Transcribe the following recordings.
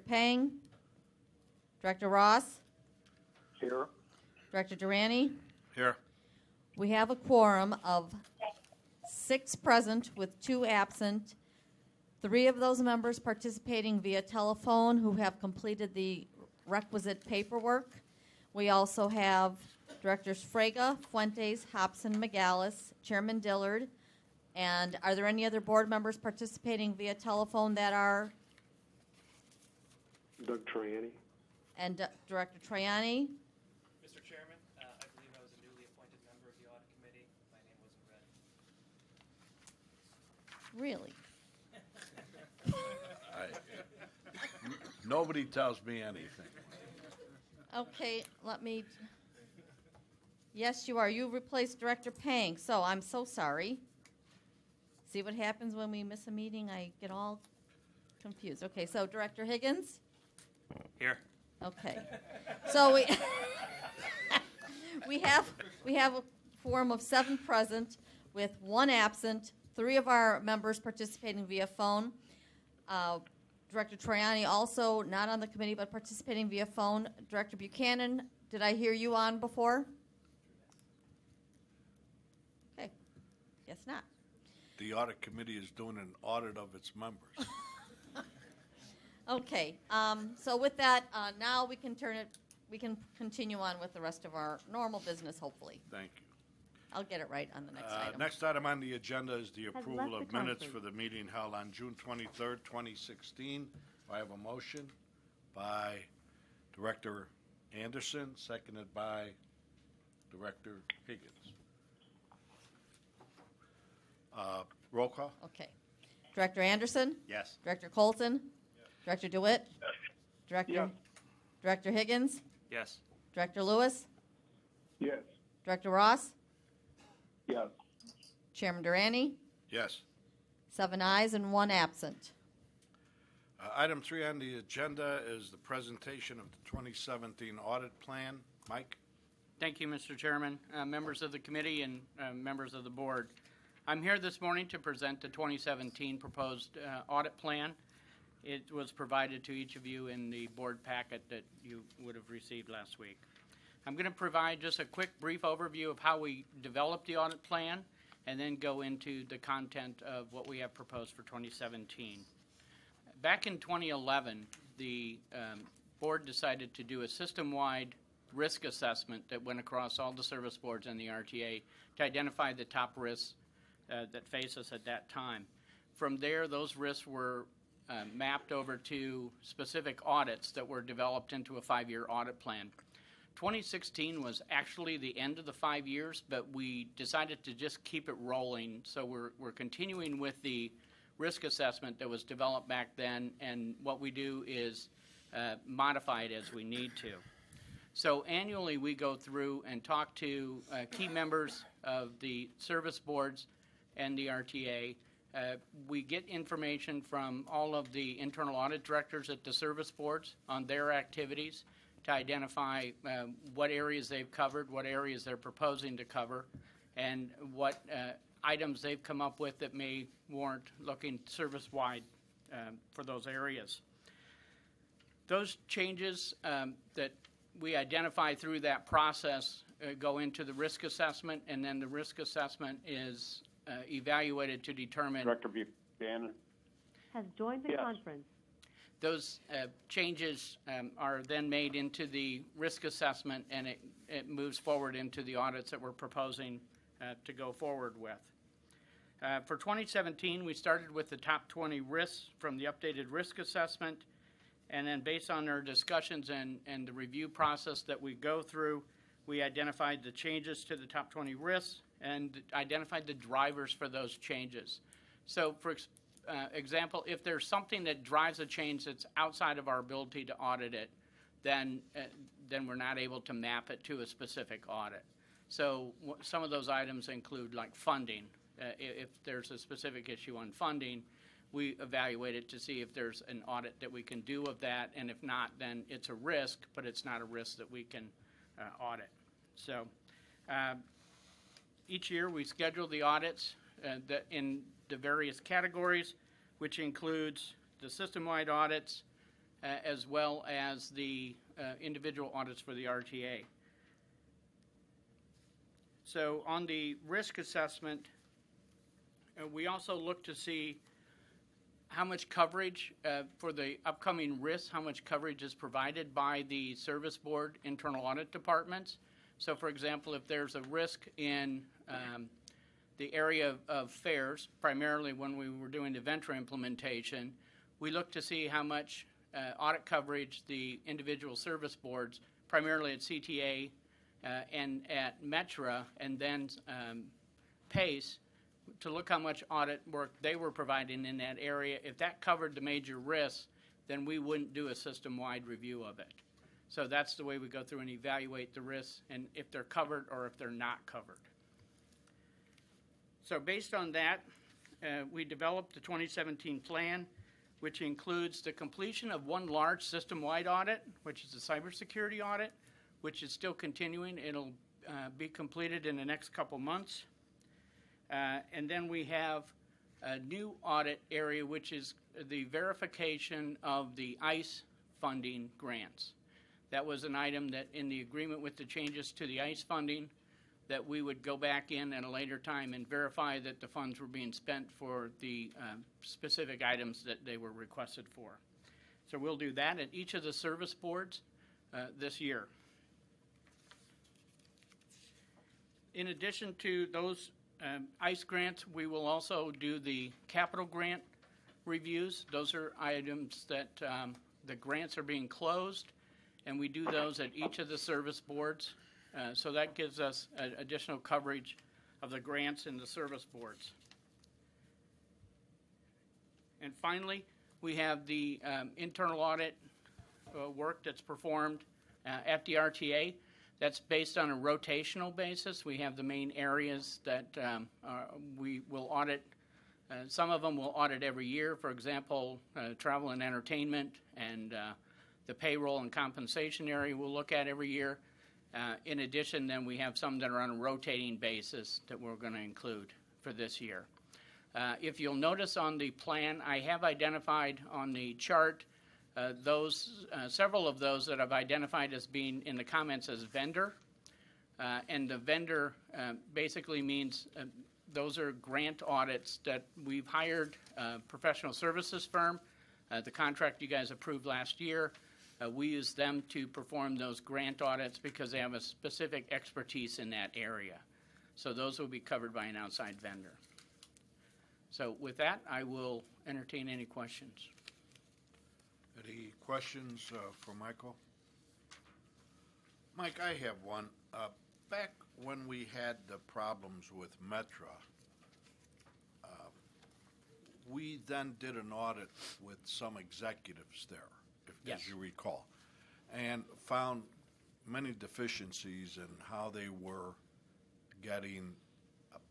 Pang, Director Ross, Here. Director Durante. Here. We have a quorum of 6 present with 2 absent. 3 of those members participating via telephone who have completed the requisite paperwork. We also have Directors Fraga, Fuentes, Hobson, McGallis, Chairman Dillard. And are there any other board members participating via telephone that are? Doug Triani. And Director Triani. Mr. Chairman, I believe I was a newly appointed member of the Audit Committee. My name wasn't read. Really? Nobody tells me anything. Okay, let me. Yes, you are. You replaced Director Pang, so I'm so sorry. See what happens when we miss a meeting? I get all confused. Okay, so Director Higgins? Here. Okay. So we have a quorum of 7 present with 1 absent, 3 of our members participating via phone. Director Triani also not on the committee but participating via phone. Director Buchanan, did I hear you on before? Okay. Guess not. The audit committee is doing an audit of its members. Okay. So with that, now we can continue on with the rest of our normal business, hopefully. Thank you. I'll get it right on the next item. Next item on the agenda is the approval of minutes for the meeting held on June 23rd, 2016. I have a motion by Director Anderson, seconded by Director Higgins. Roll call? Okay. Director Anderson? Yes. Director Colton? Yes. Director DeWitt? Director? Yes. Director Higgins? Yes. Director Lewis? Yes. Director Ross? Yes. Chairman Durante? Yes. 7 ayes and 1 absent. Item 3 on the agenda is the presentation of the 2017 audit plan. Mike? Thank you, Mr. Chairman, members of the committee, and members of the board. I'm here this morning to present the 2017 proposed audit plan. It was provided to each of you in the board packet that you would have received last week. I'm going to provide just a quick brief overview of how we developed the audit plan and then go into the content of what we have proposed for 2017. Back in 2011, the board decided to do a system-wide risk assessment that went across all the service boards and the RTA to identify the top risks that face us at that time. From there, those risks were mapped over to specific audits that were developed into a 5-year audit plan. 2016 was actually the end of the 5 years, but we decided to just keep it rolling. So we're continuing with the risk assessment that was developed back then, and what we do is modify it as we need to. So annually we go through and talk to key members of the service boards and the RTA. We get information from all of the internal audit directors at the service boards on their activities to identify what areas they've covered, what areas they're proposing to cover, and what items they've come up with that may warrant looking service-wide for those areas. Those changes that we identify through that process go into the risk assessment, and then the risk assessment is evaluated to determine. Director Buchanan has joined the conference. Those changes are then made into the risk assessment, and it moves forward into the audits that we're proposing to go forward with. For 2017, we started with the top 20 risks from the updated risk assessment, and then based on our discussions and the review process that we go through, we identified the changes to the top 20 risks and identified the drivers for those changes. So for example, if there's something that drives a change that's outside of our ability to audit it, then we're not able to map it to a specific audit. So some of those items include like funding. If there's a specific issue on funding, we evaluate it to see if there's an audit that we can do of that, and if not, then it's a risk, but it's not a risk that we can audit. So each year we schedule the audits in the various categories, which includes the system-wide audits, as well as the individual audits for the RTA. So on the risk assessment, we also look to see how much coverage for the upcoming risks, how much coverage is provided by the service board internal audit departments. So for example, if there's a risk in the area of fares, primarily when we were doing the Ventra implementation, we look to see how much audit coverage the individual service boards, primarily at CTA and at Metra, and then PACE, to look how much audit work they were providing in that area. If that covered the major risks, then we wouldn't do a system-wide review of it. So that's the way we go through and evaluate the risks and if they're covered or if they're not covered. So based on that, we developed the 2017 plan, which includes the completion of one large system-wide audit, which is the cybersecurity audit, which is still continuing. It'll be completed in the next couple months. And then we have a new audit area, which is the verification of the ICE funding grants. That was an item that in the agreement with the changes to the ICE funding, that we would go back in at a later time and verify that the funds were being spent for the specific items that they were requested for. So we'll do that at each of the service boards this year. In addition to those ICE grants, we will also do the capital grant reviews. Those are items that the grants are being closed, and we do those at each of the service boards. So that gives us additional coverage of the grants in the service boards. And finally, we have the internal audit work that's performed at the RTA. That's based on a rotational basis. We have the main areas that we will audit. Some of them we'll audit every year. For example, travel and entertainment and the payroll and compensation area we'll look at every year. In addition, then we have some that are on a rotating basis that we're going to include for this year. If you'll notice on the plan, I have identified on the chart several of those that I've identified as being in the comments as vendor. And the vendor basically means those are grant audits that we've hired a professional services firm. The contract you guys approved last year, we use them to perform those grant audits because they have a specific expertise in that area. So those will be covered by an outside vendor. So with that, I will entertain any questions. Any questions for Michael? Mike, I have one. Back when we had the problems with Metra, we then did an audit with some executives there, Yes. as you recall, and found many deficiencies in how they were getting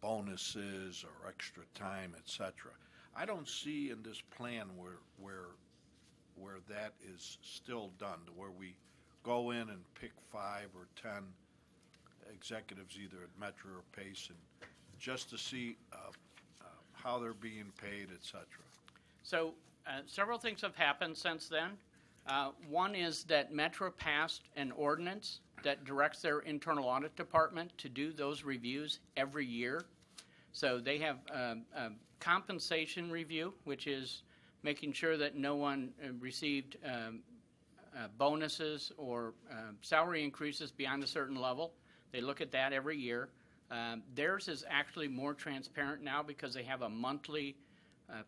bonuses or extra time, etc. I don't see in this plan where that is still done, where we go in and pick 5 or 10 executives either at Metro or Pace and just to see how they're being paid, etc. So several things have happened since then. One is that Metro passed an ordinance that directs their internal audit department to do those reviews every year. So they have a compensation review, which is making sure that no one received bonuses or salary increases beyond a certain level. They look at that every year. Theirs is actually more transparent now because they have a monthly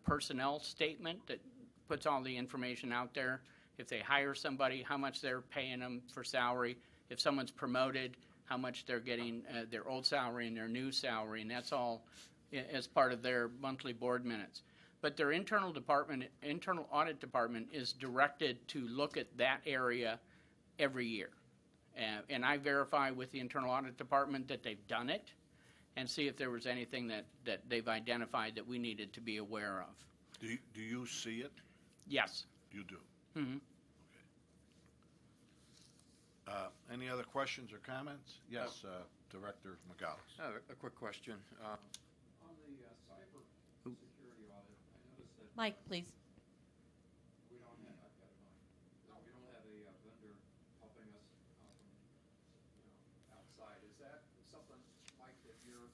personnel statement that puts all the information out there. If they hire somebody, how much they're paying them for salary. If someone's promoted, how much they're getting their old salary and their new salary, and that's all as part of their monthly board minutes. But their internal audit department is directed to look at that area every year. And I verify with the internal audit department that they've done it and see if there was anything that they've identified that we needed to be aware of. Do you see it? Yes. You do. Mm-hmm. Okay. Any other questions or comments? Yes, Director McGallis. A quick question. On the cyber security audit, I noticed that Mike, please. we don't have, I've got it on. side, is that something, Mike, that you're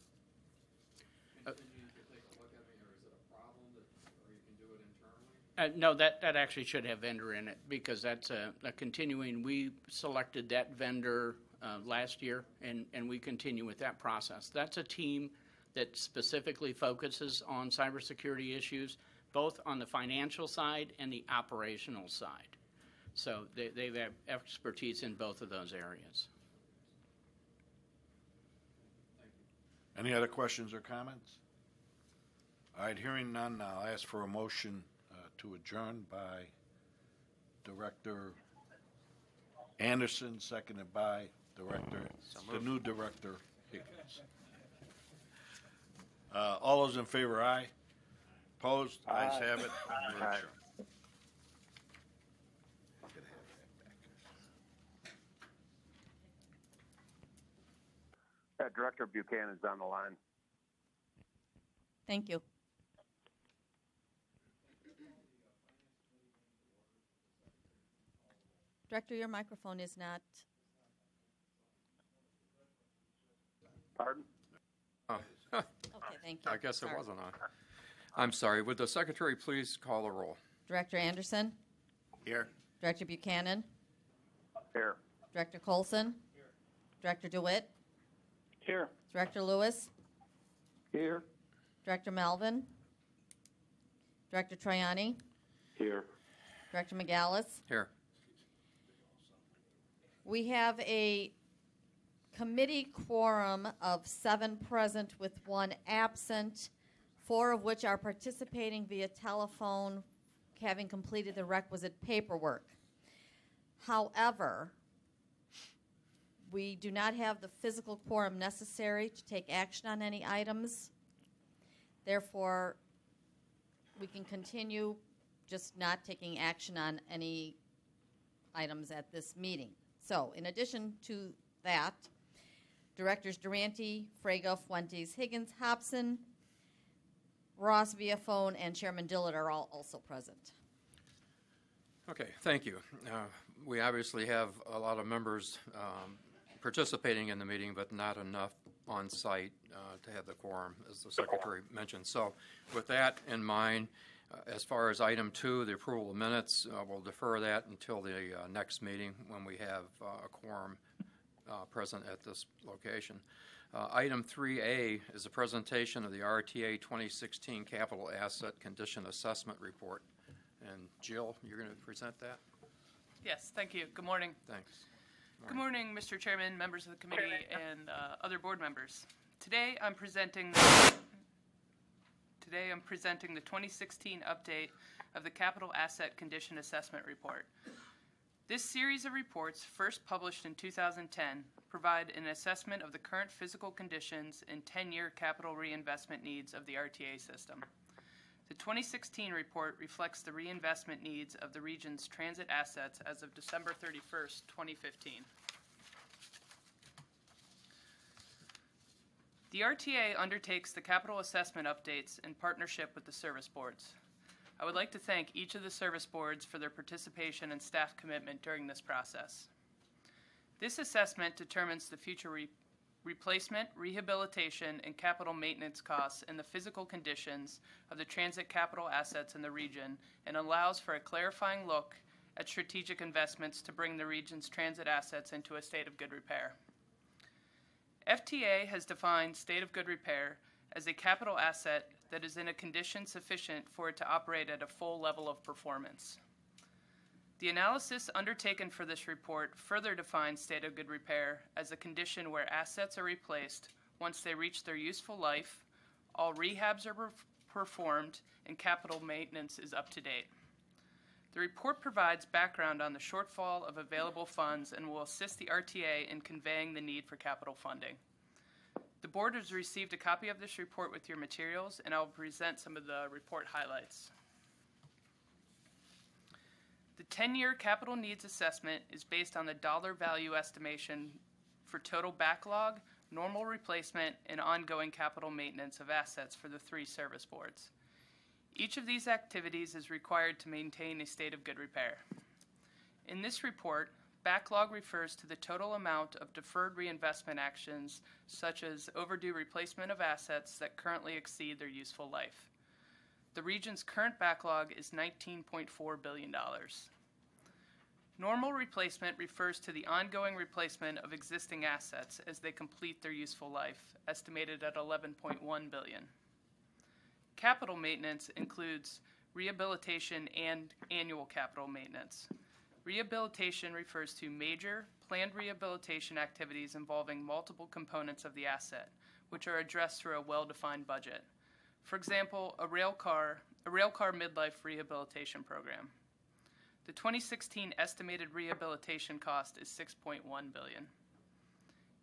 continuing to take a look at, or is it a problem that, or you can do it internally? No, that actually should have vendor in it because that's a continuing. We selected that vendor last year, and we continue with that process. That's a team that specifically focuses on cybersecurity issues, both on the financial side and the operational side. So they have expertise in both of those areas. Any other questions or comments? All right, hearing none, I'll ask for a motion to adjourn by Director Anderson, seconded by the new Director Higgins. All those in favor, aye. Opposed? Ayes have it. We're adjourned. Director Buchanan's on the line. Thank you. Director, your microphone is not. Pardon? Okay, thank you. I guess Sorry. it wasn't on. I'm sorry. Would the secretary please call the roll? Director Anderson, Here. Director Buchanan, Here. Director Colson, Director DeWitt, Here. Director Lewis, Here. Director Melvin, Director Troiani, Here. Director McGallis. Here. We have a committee quorum of 7 present with 1 absent, 4 of which are participating via telephone, having completed the requisite paperwork. However, we do not have the physical quorum necessary to take action on any items. Therefore, we can continue just not taking action on any items at this meeting. So, in addition to that, Directors Durante, Fraga, Fuentes, Higgins, Hobson, Ross via phone, and Chairman Dillard are all also present. Okay, thank you. We obviously have a lot of members participating in the meeting, but not enough on site to have the quorum, as the secretary mentioned. So with that in mind, as far as item 2, the approval of minutes, we'll defer that until the next meeting when we have a quorum present at this location. Item 3A is a presentation of the RTA 2016 Capital Asset Condition Assessment Report. And Jill, you're going to present that? Yes, thank you. Good morning. Thanks. Good morning, Mr. Chairman, members of the committee, and other board members. Today I'm presenting the 2016 update of the Capital Asset Condition Assessment Report. This series of reports, first published in 2010, provide an assessment of the current physical conditions and 10-year capital reinvestment needs of the RTA system. The 2016 report reflects the reinvestment needs of the region's transit assets as of December 31st, 2015. The RTA undertakes the capital assessment updates in partnership with the service boards. I would like to thank each of the service boards for their participation and staff commitment during this process. This assessment determines the future replacement, rehabilitation, and capital maintenance costs and the physical conditions of the transit capital assets in the region and allows for a clarifying look at strategic investments to bring the region's transit assets into a state of good repair. FTA has defined state of good repair as a capital asset that is in a condition sufficient for it to operate at a full level of performance. The analysis undertaken for this report further defines state of good repair as a condition where assets are replaced once they reach their useful life, all rehabs are performed, and capital maintenance is up to date. The report provides background on the shortfall of available funds and will assist the RTA in conveying the need for capital funding. The board has received a copy of this report with your materials, and I will present some of the report highlights. The 10-year capital needs assessment is based on the dollar value estimation for total backlog, normal replacement, and ongoing capital maintenance of assets for the 3 service boards. Each of these activities is required to maintain a state of good repair. In this report, Backlog refers to the total amount of deferred reinvestment actions, such as overdue replacement of assets that currently exceed their useful life. The region's current backlog is $19.4 billion. Normal replacement refers to the ongoing replacement of existing assets as they complete their useful life, estimated at $11.1 billion. Capital maintenance includes rehabilitation and annual capital maintenance. Rehabilitation refers to major, planned rehabilitation activities involving multiple components of the asset, which are addressed through a well-defined budget. For example, a rail car midlife rehabilitation program. The 2016 estimated rehabilitation cost is $6.1 billion.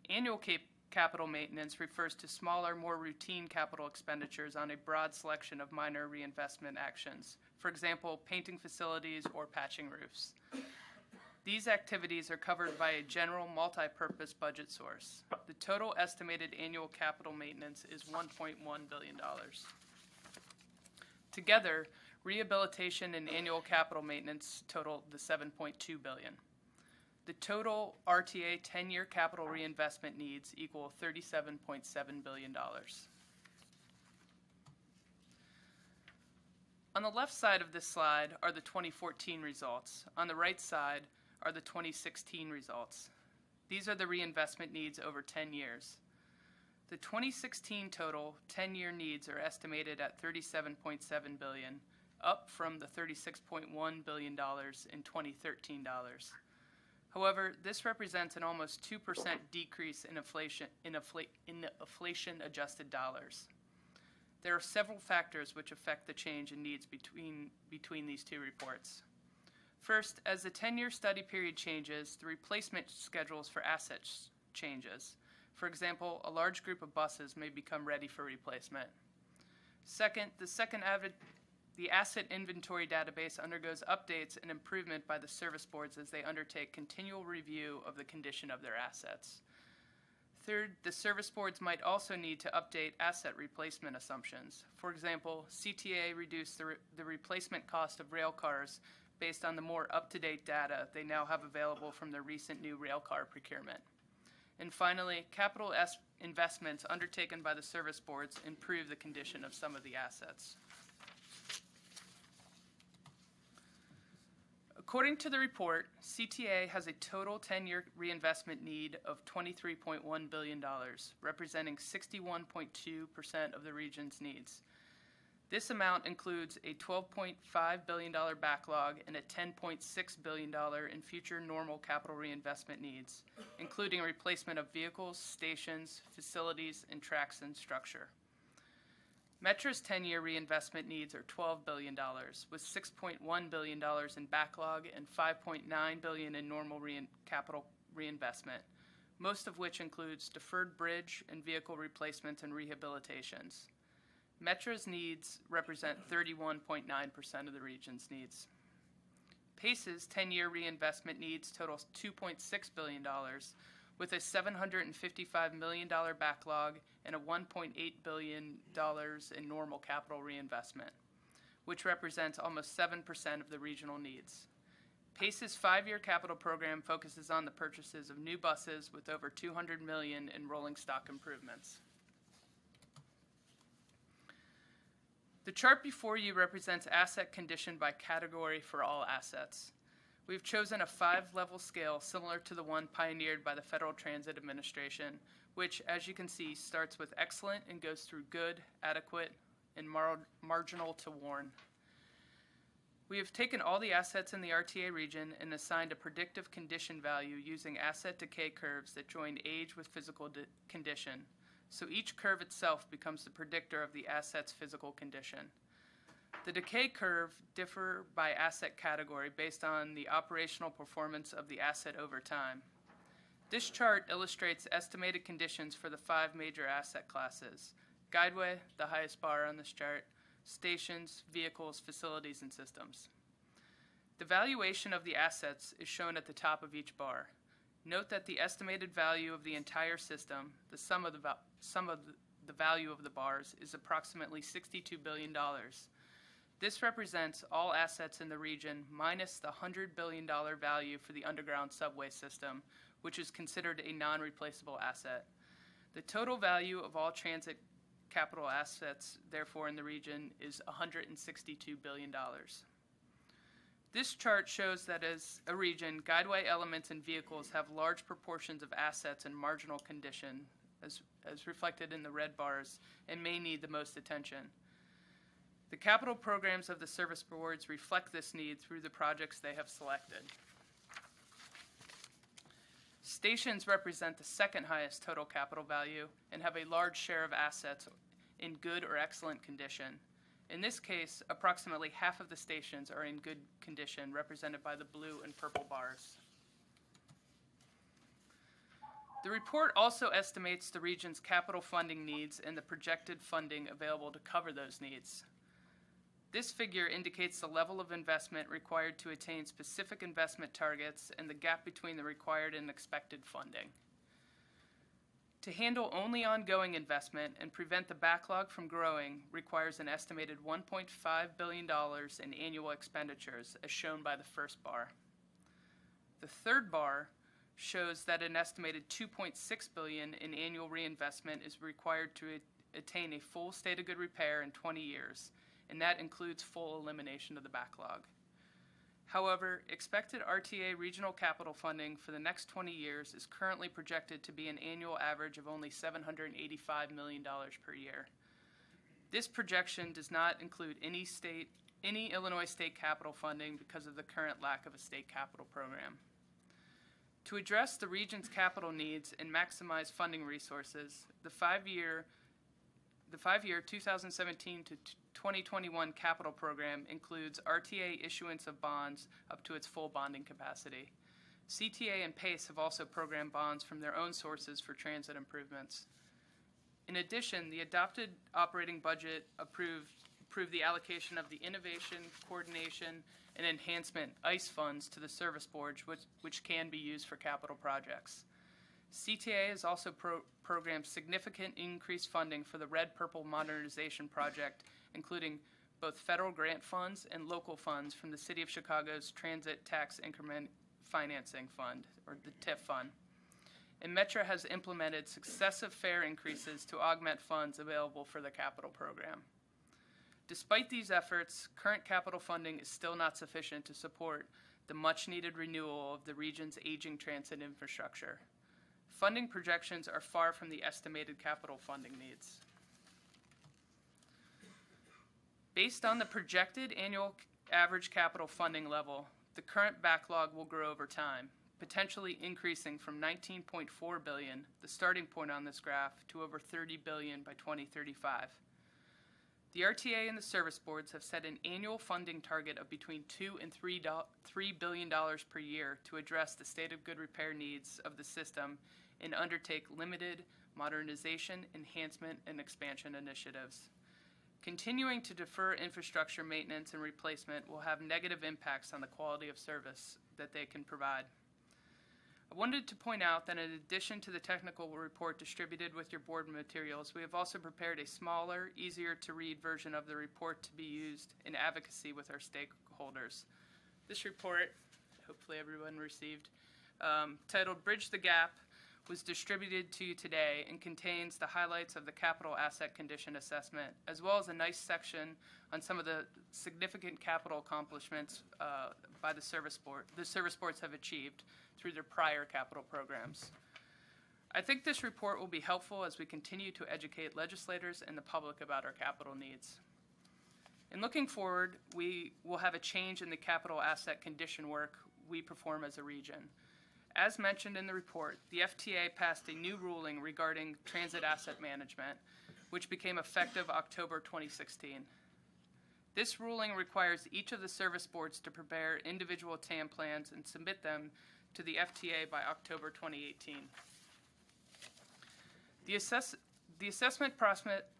Annual capital maintenance refers to smaller, more routine capital expenditures on a broad selection of minor reinvestment actions. For example, painting facilities or patching roofs. These activities are covered by a general multi-purpose budget source. The total estimated annual capital maintenance is $1.1 billion. Together, rehabilitation and annual capital maintenance total the $7.2 billion. The total RTA 10-year capital reinvestment needs equal $37.7 billion. On the left side of this slide are the 2014 results. On the right side are the 2016 results. These are the reinvestment needs over 10 years. The 2016 total 10-year needs are estimated at $37.7 billion, up from the $36.1 billion in 2013 dollars. However, this represents an almost 2% decrease in inflation-adjusted dollars. There are several factors which affect the change in needs between these two reports. First, as the 10-year study period changes, the replacement schedules for assets changes. For example, a large group of buses may become ready for replacement. Second, the asset inventory database undergoes updates and improvement by the service boards as they undertake continual review of the condition of their assets. Third, the service boards might also need to update asset replacement assumptions. For example, CTA reduced the replacement cost of rail cars based on the more up-to-date data they now have available from the recent new rail car procurement. And finally, capital investments undertaken by the service boards improve the condition of some of the assets. According to the report, CTA has a total 10-year reinvestment need of $23.1 billion, representing 61.2% of the region's needs. This amount includes a $12.5 billion backlog and a $10.6 billion in future normal capital reinvestment needs, including replacement of vehicles, stations, facilities, and tracks and structure. Metra's 10-year reinvestment needs are $12 billion, with $6.1 billion in backlog and $5.9 billion in normal capital reinvestment, most of which includes deferred bridge and vehicle replacements and rehabilitations. Metra's needs represent 31.9% of the region's needs. PACE's 10-year reinvestment needs totals $2.6 billion, with a $755 million backlog and a $1.8 billion in normal capital reinvestment, which represents almost 7% of the regional needs. PACE's 5-year capital program focuses on the purchases of new buses with over $200 million in rolling stock improvements. The chart before you represents asset condition by category for all assets. We've chosen a 5-level scale similar to the one pioneered by the Federal Transit Administration, which, as you can see, starts with excellent and goes through good, adequate, and marginal to worn. We have taken all the assets in the RTA region and assigned a predictive condition value using asset decay curves that join age with physical condition. So each curve itself becomes the predictor of the asset's physical condition. The decay curve differ by asset category based on the operational performance of the asset over time. This chart illustrates estimated conditions for the 5 major asset classes: guideway, the highest bar on this chart, stations, vehicles, facilities, and systems. The valuation of the assets is shown at the top of each bar. Note that the estimated value of the entire system, the sum of the value of the bars, is approximately $62 billion. This represents all assets in the region minus the $100 billion value for the underground subway system, which is considered a non-replaceable asset. The total value of all transit capital assets, therefore, in the region is $162 billion. This chart shows that as a region, guideway elements and vehicles have large proportions of assets in marginal condition, as reflected in the red bars, and may need the most attention. The capital programs of the service boards reflect this need through the projects they have selected. Stations represent the second highest total capital value and have a large share of assets in good or excellent condition. In this case, approximately half of the stations are in good condition, represented by the blue and purple bars. The report also estimates the region's capital funding needs and the projected funding available to cover those needs. This figure indicates the level of investment required to attain specific investment targets and the gap between the required and expected funding. To handle only ongoing investment and prevent the backlog from growing requires an estimated $1.5 billion in annual expenditures, as shown by the first bar. The third bar shows that an estimated $2.6 billion in annual reinvestment is required to attain a full state of good repair in 20 years, and that includes full elimination of the backlog. However, expected RTA regional capital funding for the next 20 years is currently projected to be an annual average of only $785 million per year. This projection does not include any Illinois state capital funding because of the current lack of a state capital program. To address the region's capital needs and maximize funding resources, the five-year 2017 to 2021 capital program includes RTA issuance of bonds up to its full bonding capacity. CTA and PACE have also programmed bonds from their own sources for transit improvements. In addition, the adopted operating budget approved the allocation of the Innovation, Coordination, and Enhancement ICE funds to the service boards, which can be used for capital projects. CTA has also programmed significant increased funding for the Red-Purple Modernization Project, including both federal grant funds and local funds from the City of Chicago's Transit Tax Increment Financing Fund, or the TIF fund. And Metra has implemented successive fare increases to augment funds available for the capital program. Despite these efforts, current capital funding is still not sufficient to support the much-needed renewal of the region's aging transit infrastructure. Funding projections are far from the estimated capital funding needs. Based on the projected annual average capital funding level, the current backlog will grow over time, potentially increasing from $19.4 billion, the starting point on this graph, to over $30 billion by 2035. The RTA and the service boards have set an annual funding target of between $2 and $3 billion per year to address the state of good repair needs of the system and undertake limited modernization, enhancement, and expansion initiatives. Continuing to defer infrastructure maintenance and replacement will have negative impacts on the quality of service that they can provide. I wanted to point out that in addition to the technical report distributed with your board materials, we have also prepared a smaller, easier to read version of the report to be used in advocacy with our stakeholders. This report, hopefully everyone received, titled Bridge the Gap, was distributed to you today and contains the highlights of the capital asset condition assessment, as well as a nice section on some of the significant capital accomplishments by the service boards have achieved through their prior capital programs. I think this report will be helpful as we continue to educate legislators and the public about our capital needs. In looking forward, we will have a change in the capital asset condition work we perform as a region. As mentioned in the report, the FTA passed a new ruling regarding transit asset management, which became effective October 2016. This ruling requires each of the service boards to prepare individual TAM plans and submit them to the FTA by October 2018. The assessment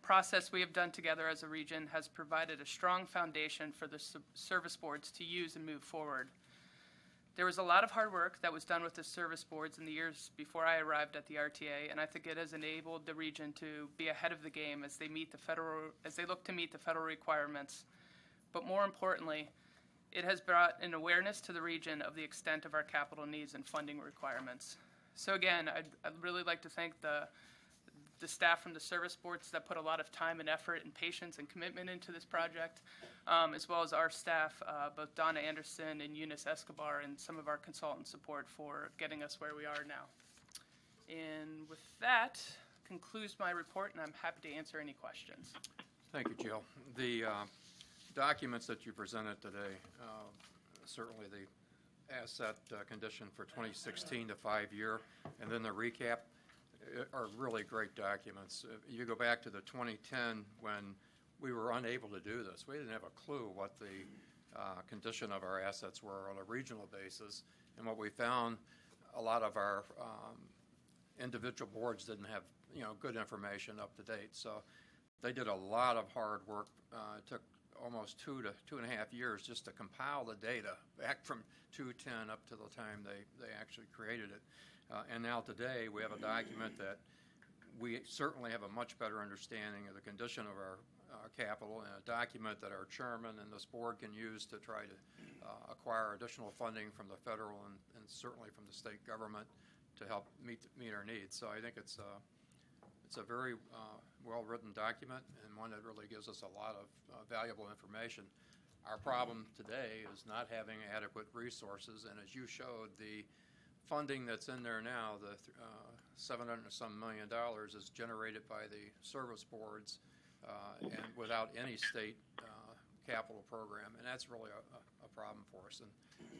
process we have done together as a region has provided a strong foundation for the service boards to use and move forward. There was a lot of hard work that was done with the service boards in the years before I arrived at the RTA, and I think it has enabled the region to be ahead of the game as they look to meet the federal requirements But more importantly, it has brought an awareness to the region of the extent of our capital needs and funding requirements. So again, I'd really like to thank the staff from the service boards that put a lot of time and effort and patience and commitment into this project, as well as our staff, both Donna Anderson and Eunice Escobar, and some of our consultant support for getting us where we are now. And with that, concludes my report, and I'm happy to answer any questions. Thank you, Jill. The documents that you presented today, certainly the asset condition for 2016 to 5-year, and then the recap are really great documents. You go back to the 2010 when we were unable to do this. We didn't have a clue what the condition of our assets were on a regional basis, and what we found, a lot of our individual boards didn't have good information up to date. So they did a lot of hard work. It took almost 2 to 2.5 years just to compile the data back from 2010 up to the time they actually created it. And now today we have a document that we certainly have a much better understanding of the condition of our capital, and a document that our chairman and this board can use to try to acquire additional funding from the federal and certainly from the state government to help meet our needs. So I think it's a very well-written document, and one that really gives us a lot of valuable information. Our problem today is not having adequate resources, and as you showed, the funding that's in there now, the $700 and some million is generated by the service boards and without any state capital program, and that's really a problem for us. And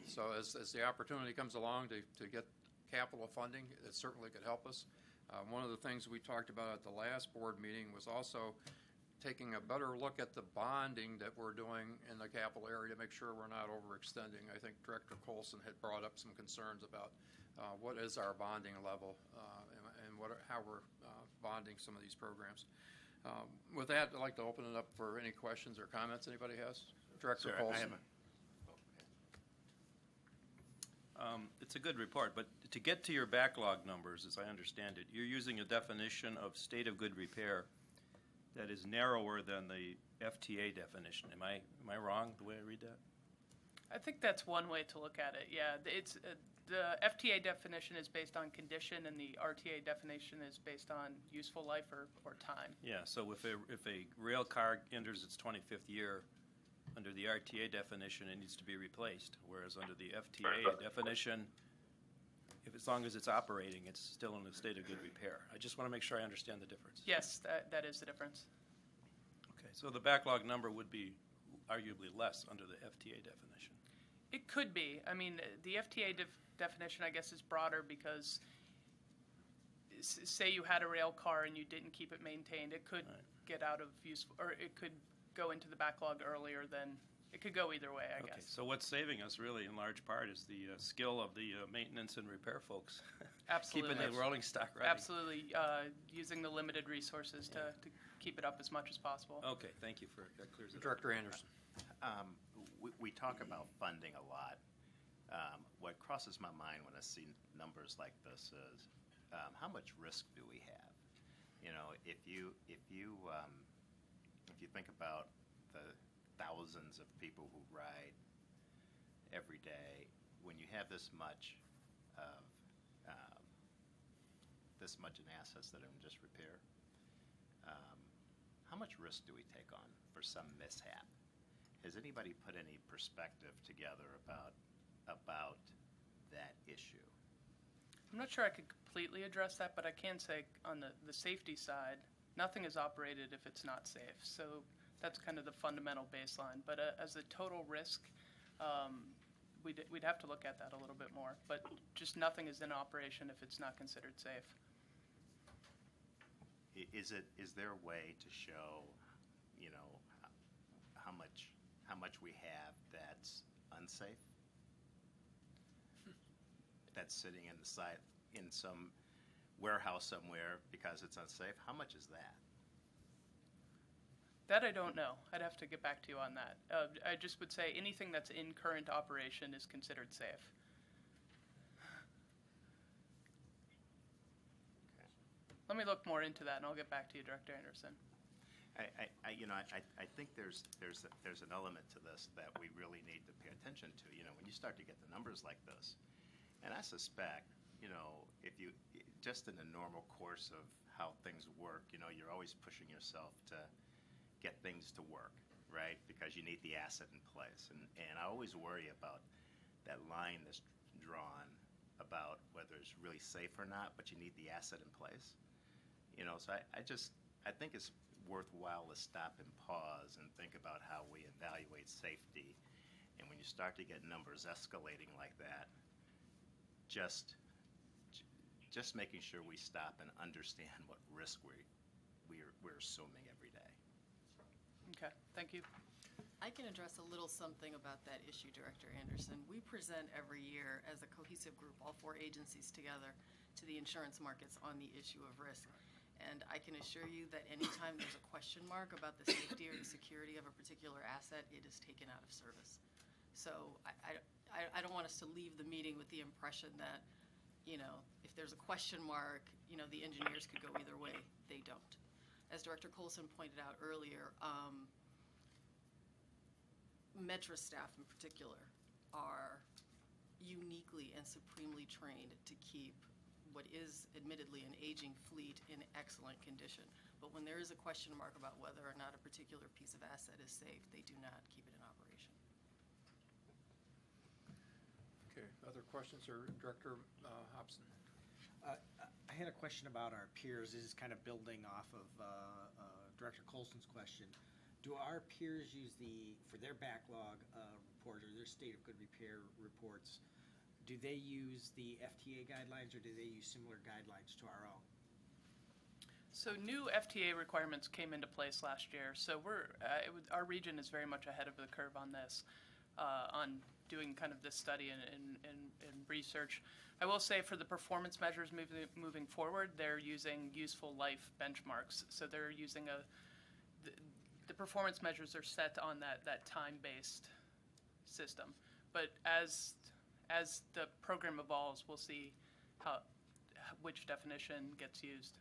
so as the opportunity comes along to get capital funding, it certainly could help us. One of the things we talked about at the last board meeting was also taking a better look at the bonding that we're doing in the capital area to make sure we're not overextending. I think Director Colson had brought up some concerns about what is our bonding level and how we're bonding some of these programs. With that, I'd like to open it up for any questions or comments anybody has. Director Colson. It's a good report, but to get to your backlog numbers, as I understand it, you're using a definition of state of good repair that is narrower than the FTA definition. Am I wrong the way I read that? I think that's one way to look at it. Yeah, it's the FTA definition is based on condition, and the RTA definition is based on useful life or time. Yeah. So if a rail car enters its 25th year, under the RTA definition, it needs to be replaced, whereas under the FTA definition, as long as it's operating, it's still in a state of good repair. I just want to make sure I understand the difference. Yes, that is the difference. Okay, so the backlog number would be arguably less under the FTA definition. It could be. I mean, the FTA definition, I guess, is broader because say you had a rail car and you didn't keep it maintained, it could get out of use, or it could go into the backlog earlier than, it could go either way, I guess. So what's saving us really in large part is the skill of the maintenance and repair folks. Absolutely. Keeping the rolling stock ready. Absolutely. Using the limited resources to keep it up as much as possible. Okay, thank you for that. Clears it up. Director Anderson. We talk about funding a lot. What crosses my mind when I see numbers like this is how much risk do we have? You know, if you think about the thousands of people who ride every day, when you have this much in assets that are in just repair, how much risk do we take on for some mishap? Has anybody put any perspective together about that issue? I'm not sure I could completely address that, but I can say on the safety side, nothing is operated if it's not safe. So that's kind of the fundamental baseline. But as a total risk, we'd have to look at that a little bit more. But just nothing is in operation if it's not considered safe. Is there a way to show, you know, how much we have that's unsafe? That's sitting in the site in some warehouse somewhere because it's unsafe. How much is that? That I don't know. I'd have to get back to you on that. I just would say anything that's in current operation is considered safe. Okay. Let me look more into that, and I'll get back to you, Director Anderson. I think there's an element to this that we really need to pay attention to. When you start to get the numbers like this, and I suspect, if you just in the normal course of how things work, you're always pushing yourself to get things to work, right? Because you need the asset in place, and I always worry about that line that's drawn about whether it's really safe or not, but you need the asset in place. So I think it's worthwhile to stop and pause and think about how we evaluate safety. And when you start to get numbers escalating like that, just making sure we stop and understand what risk we're assuming every day. Okay, thank you. I can address a little something about that issue, Director Anderson. We present every year as a cohesive group, all 4 agencies together, to the insurance markets on the issue of risk. And I can assure you that anytime there's a question mark about the safety or the security of a particular asset, it is taken out of service. So I don't want us to leave the meeting with the impression that, if there's a question mark, the engineers could go either way. They don't. As Director Colson pointed out earlier, Metra staff in particular are uniquely and supremely trained to keep what is admittedly an aging fleet in excellent condition. But when there is a question mark about whether or not a particular piece of asset is safe, they do not keep it in operation. Okay, other questions, or Director Hobson? I had a question about our peers. This is kind of building off of Director Colson's question. Do our peers use for their backlog report or their state of good repair reports, do they use the FTA guidelines or do they use similar guidelines to our own? So new FTA requirements came into place last year. So our region is very much ahead of the curve on this, on doing kind of this study and research. I will say for the performance measures moving forward, they're using useful life benchmarks. So they're using the performance measures are set on that time-based system. But as the program evolves, we'll see which definition gets used.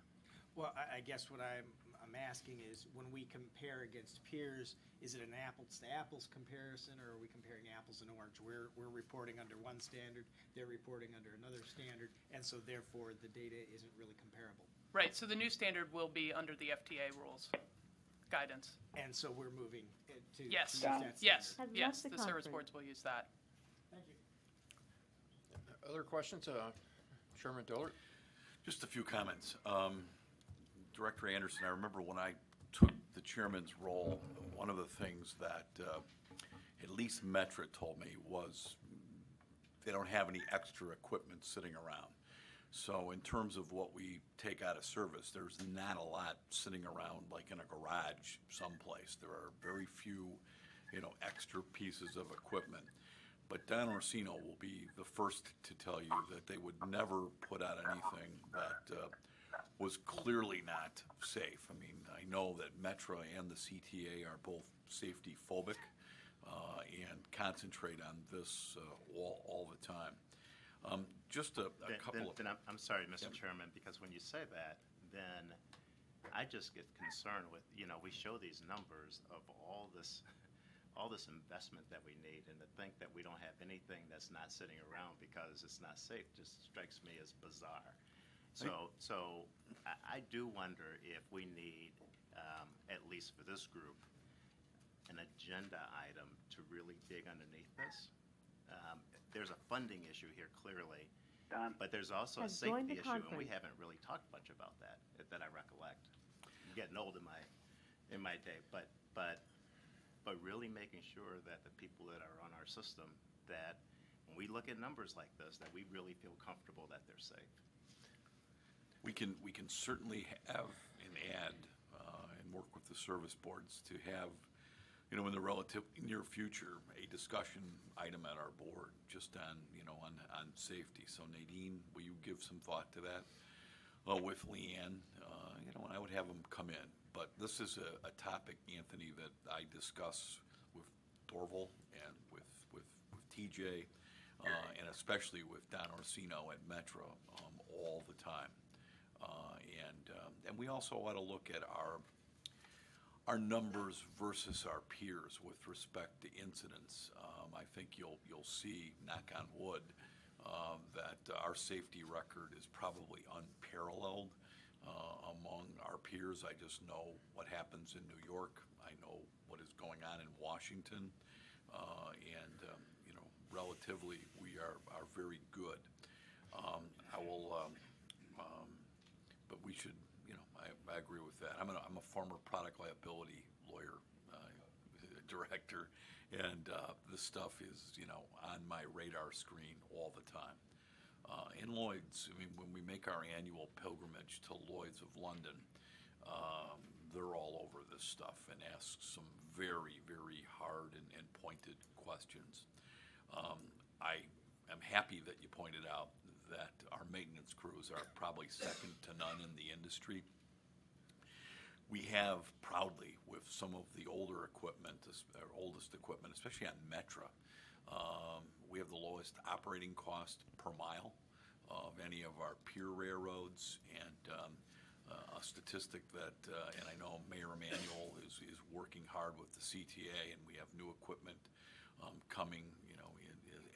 Well, I guess what I'm asking is, when we compare against peers, is it an apples-to-apples comparison, or are we comparing apples and orange? We're reporting under one standard, they're reporting under another standard, and so therefore the data isn't really comparable. Right, so the new standard will be under the FTA rules guidance. And so we're moving to Yes, use that standard. yes, Has yes, left the the service conference. boards will use that. Thank you. Other questions? Chairman Dillard? Just a few comments. Director Anderson, I remember when I took the chairman's role, one of the things that at least Metra told me was they don't have any extra equipment sitting around. So in terms of what we take out of service, there's not a lot sitting around like in a garage someplace. There are very few, extra pieces of equipment. But Don Orsino will be the first to tell you that they would never put out anything that was clearly not safe. I mean, I know that Metra and the CTA are both safety phobic and concentrate on this all the time. Just a couple of... I'm sorry, Mr. Yep. Chairman, because when you say that, then I just get concerned with, we show these numbers of all this investment that we need, and to think that we don't have anything that's not sitting around because it's not safe just strikes me as bizarre. So I do wonder if we need, at least for this group, an agenda item to really dig underneath this. There's a funding issue here, clearly, but there's also a safety issue, and we haven't really talked much about that I recollect. I'm getting old in my day, but really making sure that the people that are on our system, that when we look at numbers like this, that we really feel comfortable that they're safe. We can certainly have and add and work with the service boards to have, in the relative near future, a discussion item at our board just on safety. So Nadine, will you give some thought to that? With Leanne, and I would have them come in. But this is a topic, Anthony, that I discuss with Dorval and with TJ, and especially with Don Orsino at Metra all the time. And we also ought to look at our numbers versus our peers with respect to incidents, I think you'll see, knock on wood, that our safety record is probably unparalleled among our peers. I just know what happens in New York. I know what is going on in Washington, and relatively, we are very good. I will, but we should. I agree with that. I'm a former product liability lawyer, director, and this stuff is on my radar screen all the time. In Lloyd's, when we make our annual pilgrimage to Lloyd's of London, they're all over this stuff and ask some very, very hard and pointed questions. I am happy that you pointed out that our maintenance crews are probably second to none in the industry. We have proudly, with some of the older equipment, our oldest equipment, especially on Metra, we have the lowest operating cost per mile of any of our peer railroads, and a statistic that, and I know Mayor Emanuel is working hard with the CTA, and we have new equipment coming,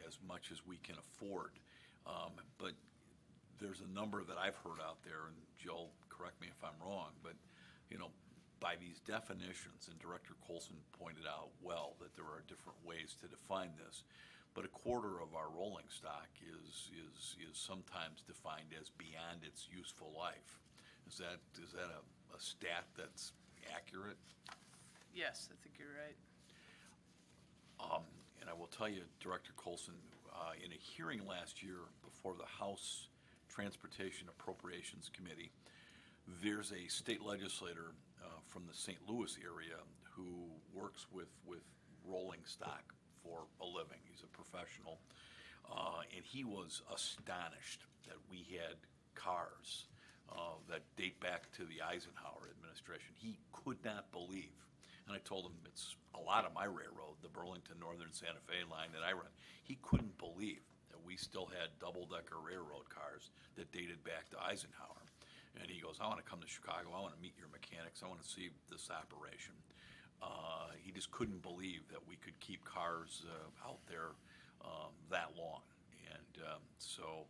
as much as we can afford. But there's a number that I've heard out there, and Jill, correct me if I'm wrong, but by these definitions, and Director Colson pointed out well that there are different ways to define this, but a quarter of our rolling stock is sometimes defined as beyond its useful life. Is that a stat that's accurate? Yes, I think you're right. And I will tell you, Director Colson, in a hearing last year before the House Transportation Appropriations Committee, there's a state legislator from the St. Louis area who works with rolling stock for a living. He's a professional. And he was astonished that we had cars that date back to the Eisenhower administration. He could not believe. And I told him it's a lot of my railroad, the Burlington Northern Santa Fe line that I run. He couldn't believe that we still had double-decker railroad cars that dated back to Eisenhower. And he goes, I want to come to Chicago. I want to meet your mechanics. I want to see this operation. He just couldn't believe that we could keep cars out there that long. And so,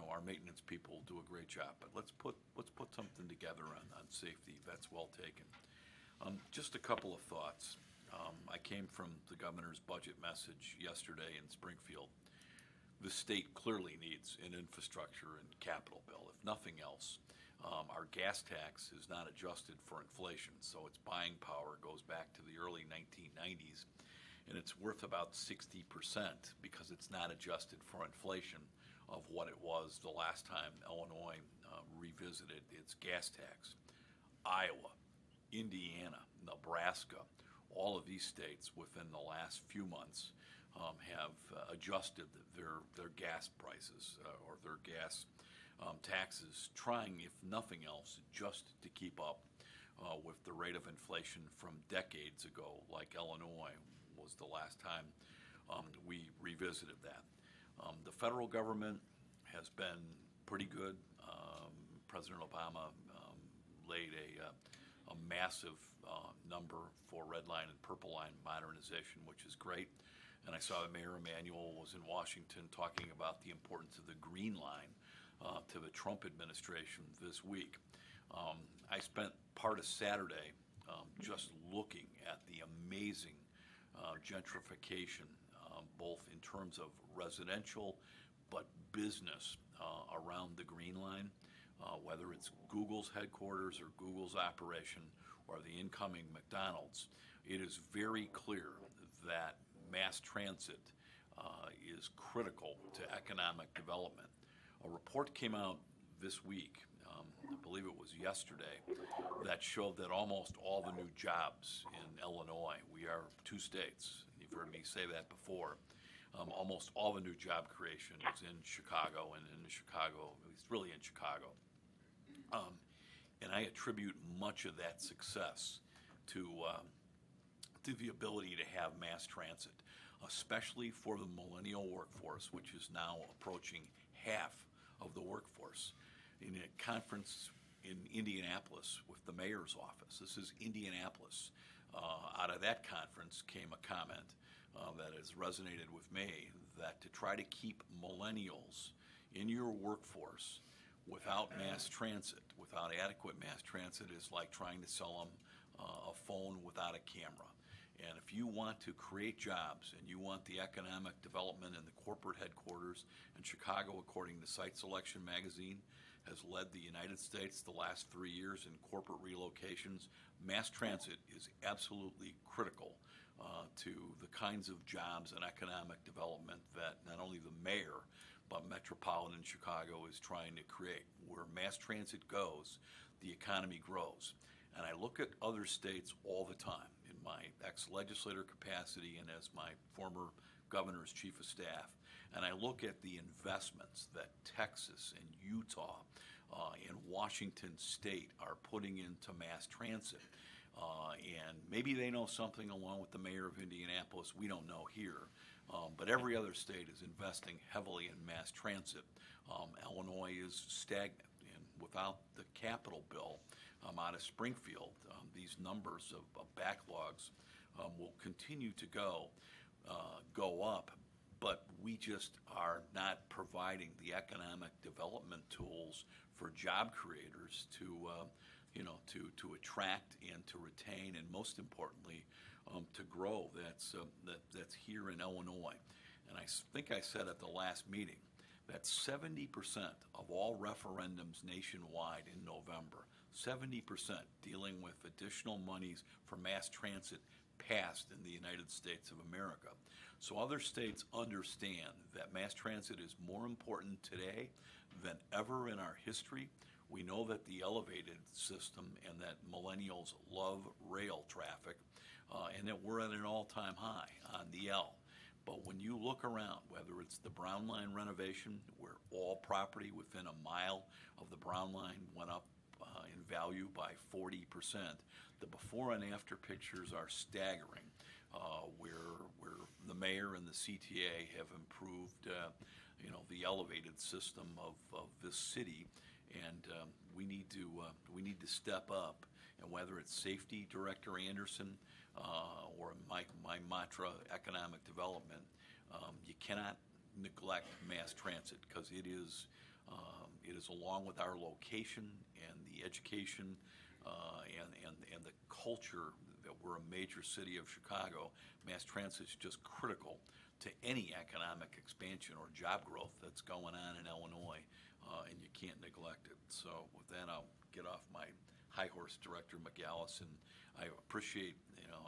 our maintenance people do a great job. But let's put something together on safety. That's well taken. Just a couple of thoughts. I came from the governor's budget message yesterday in Springfield. The state clearly needs an infrastructure and capital bill, if nothing else. Our gas tax is not adjusted for inflation, so its buying power goes back to the early 1990s, and it's worth about 60% because it's not adjusted for inflation of what it was the last time Illinois revisited its gas tax. Iowa, Indiana, Nebraska, all of these states within the last few months have adjusted their gas prices or their gas taxes, trying, if nothing else, just to keep up with the rate of inflation from decades ago, like Illinois was the last time we revisited that. The federal government has been pretty good. President Obama laid a massive number for Red Line and Purple Line modernization, which is great. And I saw Mayor Emanuel was in Washington talking about the importance of the Green Line to the Trump administration this week. I spent part of Saturday just looking at the amazing gentrification, both in terms of residential but business around the Green Line, whether it's Google's headquarters or Google's operation or the incoming McDonald's. It is very clear that mass transit is critical to economic development. A report came out this week, I believe it was yesterday, that showed that almost all the new jobs in Illinois, we are 2 states, you've heard me say that before, almost all the new job creation is in Chicago, and in Chicago, it's really in Chicago. And I attribute much of that success to the ability to have mass transit, especially for the millennial workforce, which is now approaching half of the workforce. In a conference in Indianapolis with the mayor's office. This is Indianapolis. Out of that conference came a comment that has resonated with me, that to try to keep millennials in your workforce without mass transit, without adequate mass transit, is like trying to sell them a phone without a camera. And if you want to create jobs and you want the economic development in the corporate headquarters, and Chicago, according to Site Selection magazine, has led the United States the last 3 years in corporate relocations, mass transit is absolutely critical to the kinds of jobs and economic development that not only the mayor, but metropolitan Chicago is trying to create. Where mass transit goes, the economy grows. And I look at other states all the time in my ex-legislator capacity and as my former governor's chief of staff, and I look at the investments that Texas and Utah and Washington State are putting into mass transit. And maybe they know something along with the mayor of Indianapolis we don't know here. But every other state is investing heavily in mass transit. Illinois is stagnant, and without the capital bill out of Springfield, these numbers of backlogs will continue to go up. But we just are not providing the economic development tools for job creators to attract and to retain, and most importantly, to grow. That's here in Illinois. And I think I said at the last meeting that 70% of all referendums nationwide in November, 70% dealing with additional monies for mass transit, passed in the United States of America. So other states understand that mass transit is more important today than ever in our history. We know that the elevated system and that millennials love rail traffic, and that we're at an all-time high on the L. But when you look around, whether it's the Brown Line renovation, where all property within a mile of the Brown Line went up in value by 40%, the before and after pictures are staggering, where the mayor and the CTA have improved the elevated system of this city, and we need to step up. And whether it's safety, Director Anderson, or my mantra, economic development, you cannot neglect mass transit, because it is along with our location and the education and the culture that we're a major city of Chicago. Mass transit is just critical to any economic expansion or job growth that's going on in Illinois, and you can't neglect it. So with that, I'll get off my high horse, Director McGallis, and I appreciate,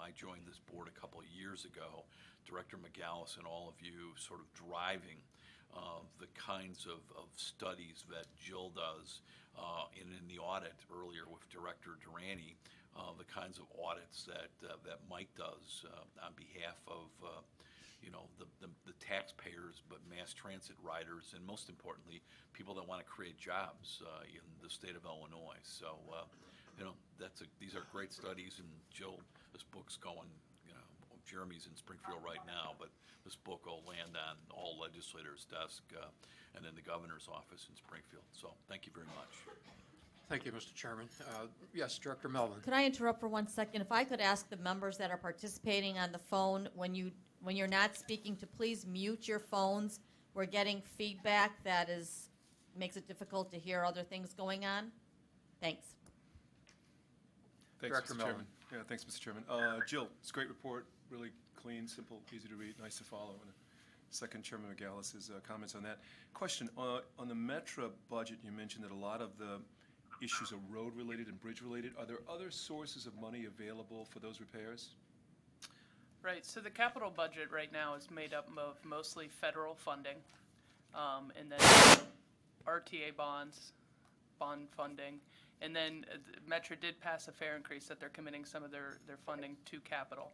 I joined this board a couple of years ago, Director McGallis and all of you sort of driving the kinds of studies that Jill does, and in the audit earlier with Director Durante, the kinds of audits that Mike does on behalf of the taxpayers, but mass transit riders, and most importantly, people that want to create jobs in the state of Illinois. So, these are great studies, and Jill, this book's going, Jeremy's in Springfield right now, but this book will land on all legislators' desk and in the governor's office in Springfield. So, thank you very much. Thank you, Mr. Chairman. Yes, Director Melvin. Could I interrupt for 1 second? If I could ask the members that are participating on the phone, when you're not speaking, to please mute your phones. We're getting feedback that makes it difficult to hear other things going on. Thanks. Thanks, Director Mr. Chairman. Yeah, thanks, Mr. Chairman. Jill, it's a great report, really clean, simple, easy to read, nice to follow. And second Chairman McGallis's comments on that. Question, on the Metra budget, you mentioned that a lot of the issues are road-related and bridge-related. Are there other sources of money available for those repairs? Right, so the capital budget right now is made up of mostly federal funding, and then RTA bond funding, and then Metra did pass a fair increase that they're committing some of their funding to capital.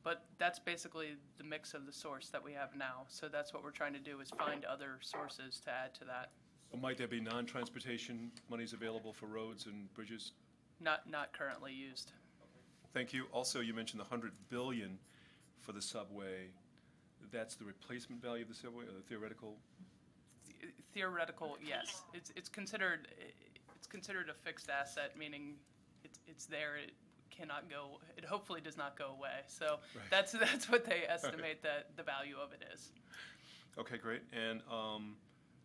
But that's basically the mix of the source that we have now. So that's what we're trying to do, is find other sources to add to that. Or might there be non-transportation monies available for roads and bridges? Not currently used. Thank you. Also, you mentioned the $100 billion for the subway. That's the replacement value of the subway, or the theoretical? Theoretical, yes. It's considered it's considered a fixed asset, meaning it's there. It cannot go. It hopefully does not go away. So Right. that's what they estimate that the value of it is. Okay, great. And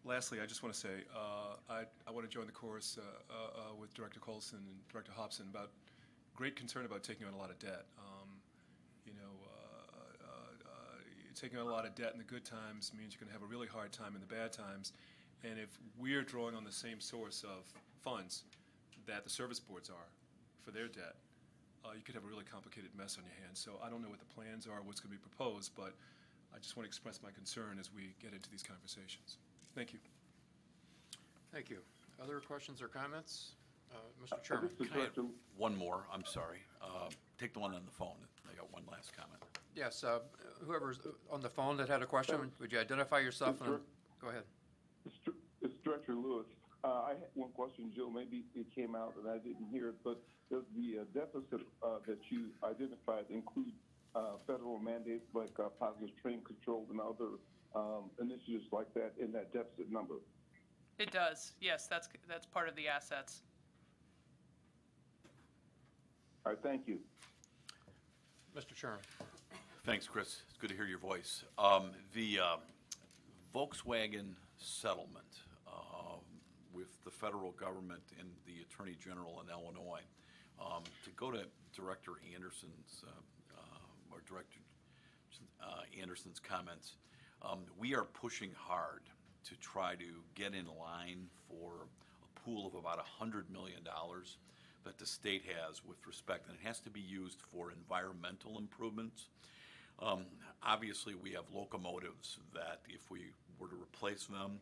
lastly, I just want to say I want to join the chorus with Director Colson and Director Hobson about great concern about taking on a lot of debt. Taking on a lot of debt in the good times means you're going to have a really hard time in the bad times. And if we're drawing on the same source of funds that the service boards are for their debt, you could have a really complicated mess on your hands. So I don't know what the plans are, what's going to be proposed, but I just want to express my concern as we get into these conversations. Thank you. Thank you. Other questions or comments? Mr. Chairman. One more, I'm sorry. Take the one on the phone. I got one last comment. Yes, whoever's on the phone that had a question, would you identify yourself? And go ahead. It's Director Lewis. I had one question, Jill. Maybe it came out and I didn't hear it, but does the deficit that you identified include federal mandates like positive train control and other initiatives like that in that deficit number? It does. Yes, that's part of the assets. All right, thank you. Mr. Chairman. Thanks, Chris. It's good to hear your voice. The Volkswagen settlement with the federal government and the Attorney General in Illinois, to go to Director Anderson's or Director Anderson's comments, we are pushing hard to try to get in line for a pool of about $100 million that the state has with respect, and it has to be used for environmental improvements. Obviously, we have locomotives that if we were to replace them,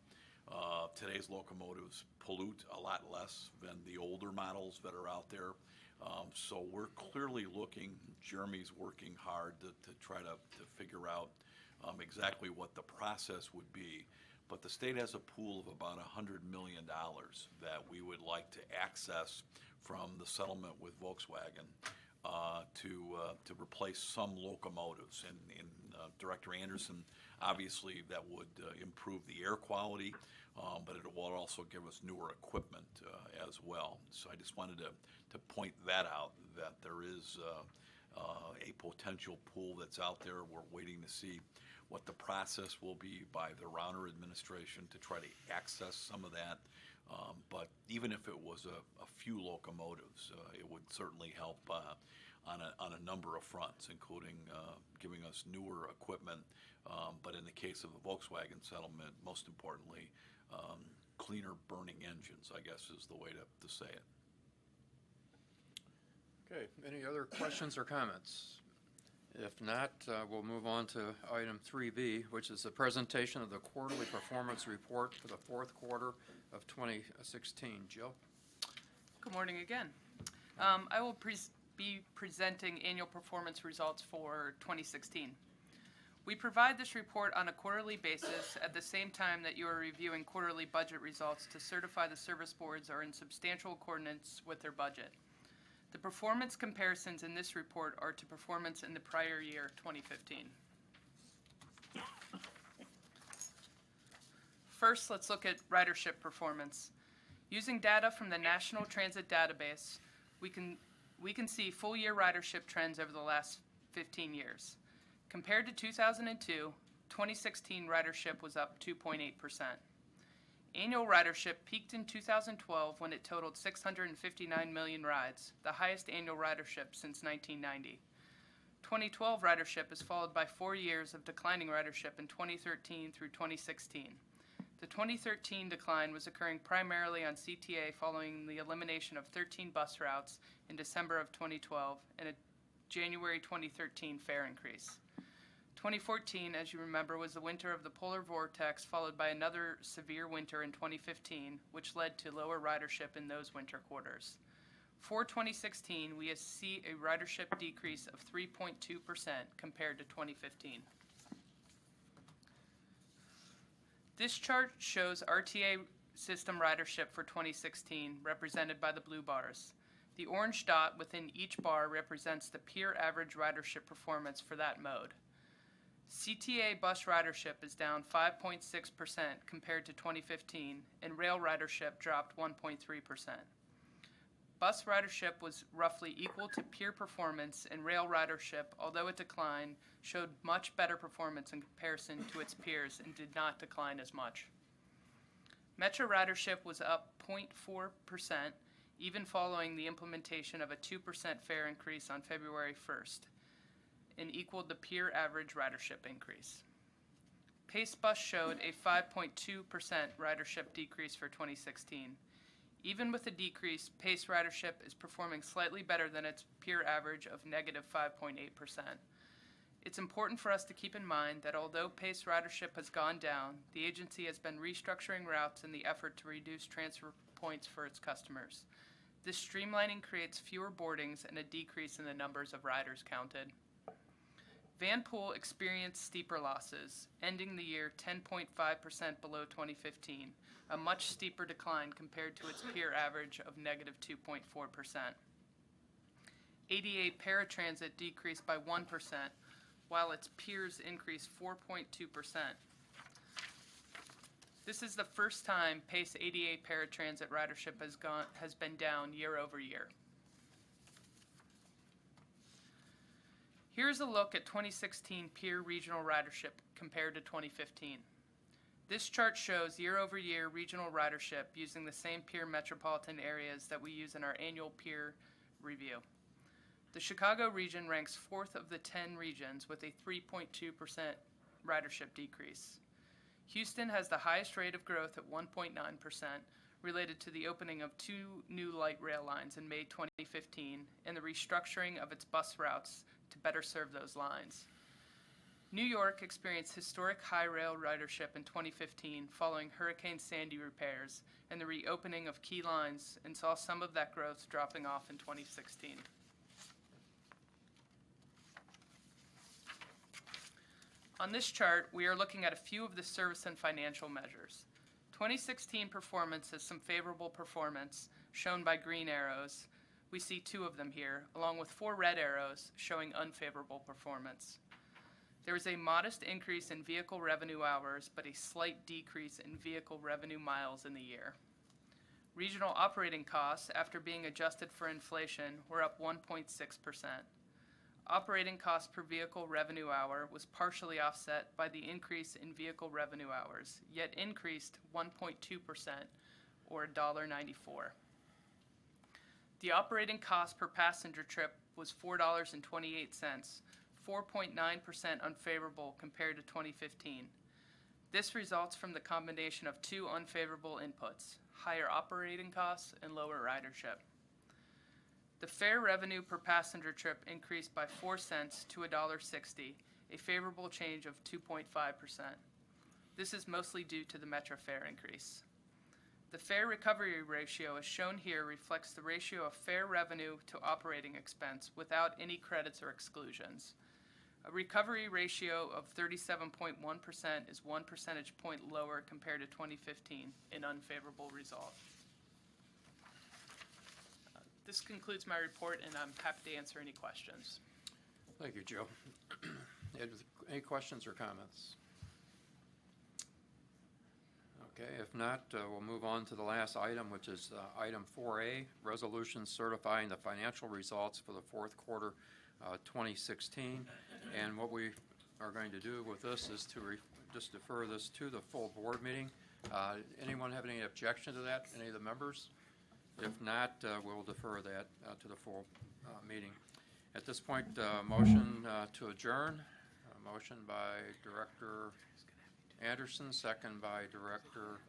today's locomotives pollute a lot less than the older models that are out there. So we're clearly looking, Jeremy's working hard to try to figure out exactly what the process would be. But the state has a pool of about $100 million that we would like to access from the settlement with Volkswagen to replace some locomotives. And Director Anderson, obviously that would improve the air quality, but it will also give us newer equipment as well. So I just wanted to point that out, that there is a potential pool that's out there. We're waiting to see what the process will be by the Rauner administration to try to access some of that. But even if it was a few locomotives, it would certainly help on a number of fronts, including giving us newer equipment. But in the case of the Volkswagen settlement, most importantly, cleaner burning engines, I guess is the way to say it. Okay, any other questions or comments? If not, we'll move on to item 3B, which is the presentation of the quarterly performance report for the fourth quarter of 2016. Jill? Good morning again. I will be presenting annual performance results for 2016. We provide this report on a quarterly basis at the same time that you are reviewing quarterly budget results to certify the service boards are in substantial accordance with their budget. The performance comparisons in this report are to performance in the prior year, 2015. First, let's look at ridership performance. Using data from the National Transit Database, we can see full-year ridership trends over the last 15 years. Compared to 2002, 2016 ridership was up 2.8%. Annual ridership peaked in 2012 when it totaled 659 million rides, the highest annual ridership since 1990. 2012 ridership is followed by 4 years of declining ridership in 2013 through 2016. The 2013 decline was occurring primarily on CTA following the elimination of 13 bus routes in December of 2012 and a January 2013 fare increase. 2014, as you remember, was the winter of the polar vortex, followed by another severe winter in 2015, which led to lower ridership in those winter quarters. For 2016, we see a ridership decrease of 3.2% compared to 2015. This chart shows RTA system ridership for 2016, represented by the blue bars. The orange dot within each bar represents the peer average ridership performance for that mode. CTA bus ridership is down 5.6% compared to 2015, and rail ridership dropped 1.3%. Bus ridership was roughly equal to peer performance, and rail ridership, although it declined, showed much better performance in comparison to its peers and did not decline as much. Metro ridership was up 0.4%, even following the implementation of a 2% fare increase on February 1st, and equaled the peer average ridership increase. Pace Bus showed a 5.2% ridership decrease for 2016. Even with the decrease, Pace ridership is performing slightly better than its peer average of negative 5.8%. It's important for us to keep in mind that although Pace ridership has gone down, the agency has been restructuring routes in the effort to reduce transfer points for its customers. This streamlining creates fewer boardings and a decrease in the numbers of riders counted. Vanpool experienced steeper losses, ending the year 10.5% below 2015, a much steeper decline compared to its peer average of negative 2.4%. ADA paratransit decreased by 1%, while its peers increased 4.2%. This is the first time Pace ADA paratransit ridership has been down year over year. Here's a look at 2016 peer regional ridership compared to 2015. This chart shows year-over-year regional ridership using the same peer metropolitan areas that we use in our annual peer review. The Chicago region ranks 4th of the 10 regions with a 3.2% ridership decrease. Houston has the highest rate of growth at 1.9%, related to the opening of 2 new light rail lines in May 2015 and the restructuring of its bus routes to better serve those lines. New York experienced historic high rail ridership in 2015 following Hurricane Sandy repairs and the reopening of key lines, and saw some of that growth dropping off in 2016. On this chart, we are looking at a few of the service and financial measures. 2016 performance has some favorable performance, shown by green arrows. We see 2 of them here, along with 4 red arrows showing unfavorable performance. There is a modest increase in vehicle revenue hours, but a slight decrease in vehicle revenue miles in the year. Regional operating costs, after being adjusted for inflation, were up 1.6%. Operating cost per vehicle revenue hour was partially offset by the increase in vehicle revenue hours, yet increased 1.2%, or $1.94. The operating cost per passenger trip was $4.28, 4.9% unfavorable compared to 2015. This results from the combination of 2 unfavorable inputs: higher operating costs and lower ridership. The fare revenue per passenger trip increased by 4 cents to $1.60, a favorable change of 2.5%. This is mostly due to the Metro fare increase. The fare recovery ratio, as shown here, reflects the ratio of fare revenue to operating expense without any credits or exclusions. A recovery ratio of 37.1% is 1 percentage point lower compared to 2015, an unfavorable result. This concludes my report, and I'm happy to answer any questions. Thank you, Joe. Any questions or comments? Okay, if not, we'll move on to the last item, which is item 4A, resolution certifying the financial results for the 4th quarter 2016. And what we are going to do with this is to just defer this to the full board meeting. Anyone have any objection to that? Any of the members? If not, we'll defer that to the full meeting. At this point, motion to adjourn. Motion by Director Anderson, second by Director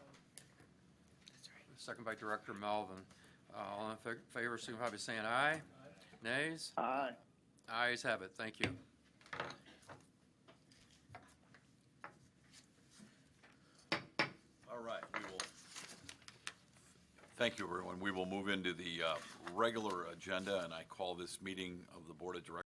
Melvin. All in favor, signify by saying aye. Nays? Aye. Ayes have it. Thank you. All right, we will. Thank you, everyone. We will move into the regular agenda, and I call this meeting of the Board of Directors